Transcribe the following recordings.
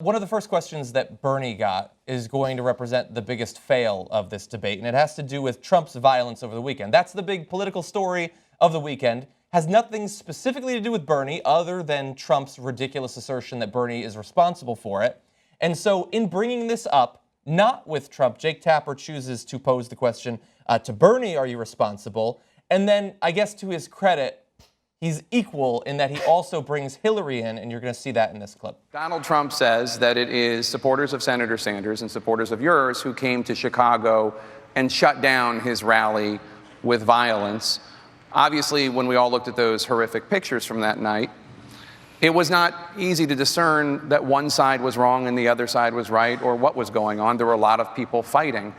One of the first questions that Bernie got is going to represent the biggest fail of this debate, and it has to do with Trump's violence over the weekend. That's the big political story of the weekend. Has nothing specifically to do with Bernie other than Trump's ridiculous assertion that Bernie is responsible for it. And so in bringing this up, not with Trump, Jake Tapper chooses to pose the question to Bernie, are you responsible? And then, I guess to his credit, he's equal in that he also brings Hillary in, and you're going to see that in this clip. Donald Trump says that it is supporters of Senator Sanders and supporters of yours who came to Chicago and shut down his rally with violence. Obviously, when we all looked at those horrific pictures from that night, it was not easy to discern that one side was wrong and the other side was right, or what was going on. There were a lot of people fighting.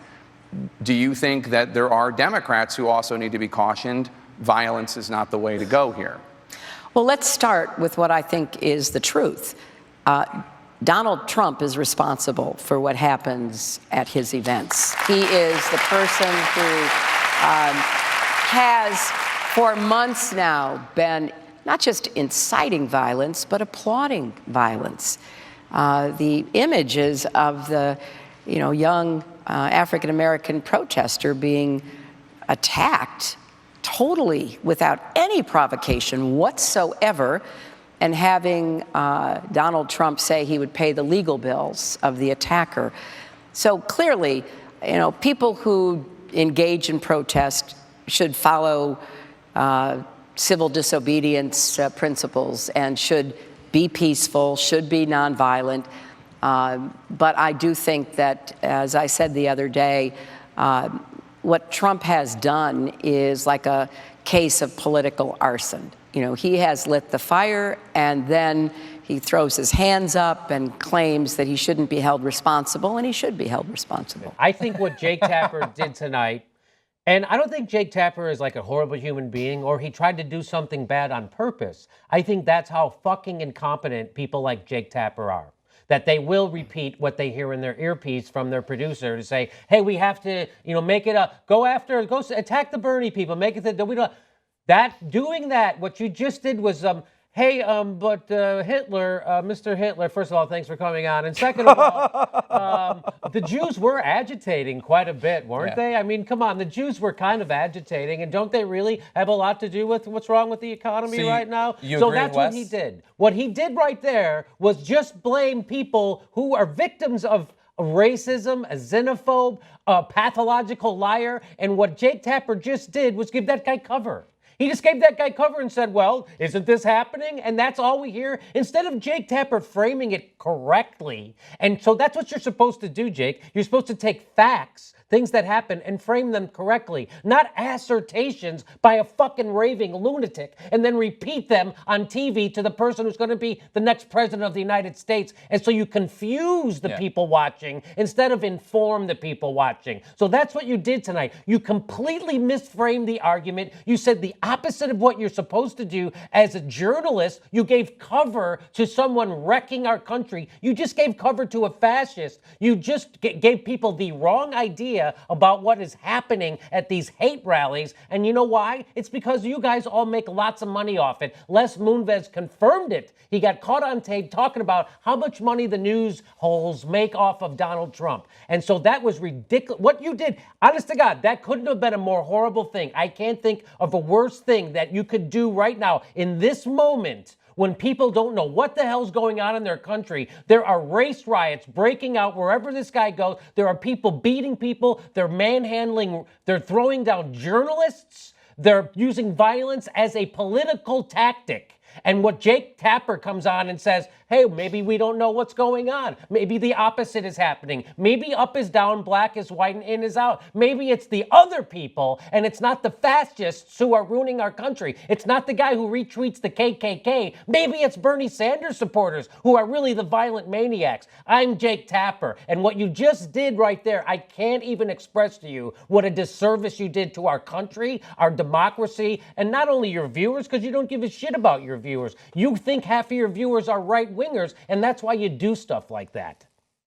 Do you think that there are Democrats who also need to be cautioned? Violence is not the way to go here. Well, let's start with what I think is the truth. Donald Trump is responsible for what happens at his events. He is the person who has, for months now, been not just inciting violence, but applauding violence. The images of the, young African-American protester being attacked totally without any provocation whatsoever, and having Donald Trump say he would pay the legal bills of the attacker. So clearly, people who engage in protest should follow civil disobedience principles and should be peaceful, should be nonviolent. But I do think that, as I said the other day, what Trump has done is like a case of political arson. He has lit the fire, and then he throws his hands up and claims that he shouldn't be held responsible, and he should be held responsible. I think what Jake Tapper did tonight, and I don't think Jake Tapper is like a horrible human being or he tried to do something bad on purpose. I think that's how fucking incompetent people like Jake Tapper are. That they will repeat what they hear in their earpiece from their producer to say, hey, we have to, make it up. Go attack the Bernie people. Make it doing that, what you just did was, hey, but Hitler, Mr. Hitler, first of all, thanks for coming on. And second of all, the Jews were agitating quite a bit, weren't they? I mean, come on, the Jews were kind of agitating, and don't they really have a lot to do with what's wrong with the economy right now? So that's what he did. What he did right there was just blame people who are victims of racism, a xenophobe, a pathological liar, and what Jake Tapper just did was give that guy cover. He just gave that guy cover and said, well, isn't this happening? And that's all we hear. Instead of Jake Tapper framing it correctly. And so that's what you're supposed to do, Jake. You're supposed to take facts, things that happen, and frame them correctly. Not assertions by a fucking raving lunatic and then repeat them on TV to the person who's going to be the next president of the United States. And so you confuse the people watching instead of inform the people watching. So that's what you did tonight. You completely misframed the argument. You said the opposite of what you're supposed to do as a journalist. You gave cover to someone wrecking our country. You just gave cover to a fascist. You just gave people the wrong idea about what is happening at these hate rallies. And you know why? It's because you guys all make lots of money off it. Les Moonves confirmed it. He got caught on tape talking about how much money the news holes make off of Donald Trump. And so that was ridiculous. What you did, honest to God, that couldn't have been a more horrible thing. I can't think of a worse thing that you could do right now in this moment when people don't know what the hell's going on in their country. There are race riots breaking out wherever this guy goes. There are people beating people. They're manhandling. They're throwing down journalists. They're using violence as a political tactic. And what Jake Tapper comes on and says, hey, maybe we don't know what's going on. Maybe the opposite is happening. Maybe up is down, black is white, and in is out. Maybe it's the other people, and it's not the fascists who are ruining our country. It's not the guy who retweets the KKK. Maybe it's Bernie Sanders supporters who are really the violent maniacs. I'm Jake Tapper, and what you just did right there, I can't even express to you what a disservice you did to our country, our democracy, and not only your viewers, because you don't give a shit about your viewers. You think half of your viewers are right-wingers, and that's why you do stuff like that.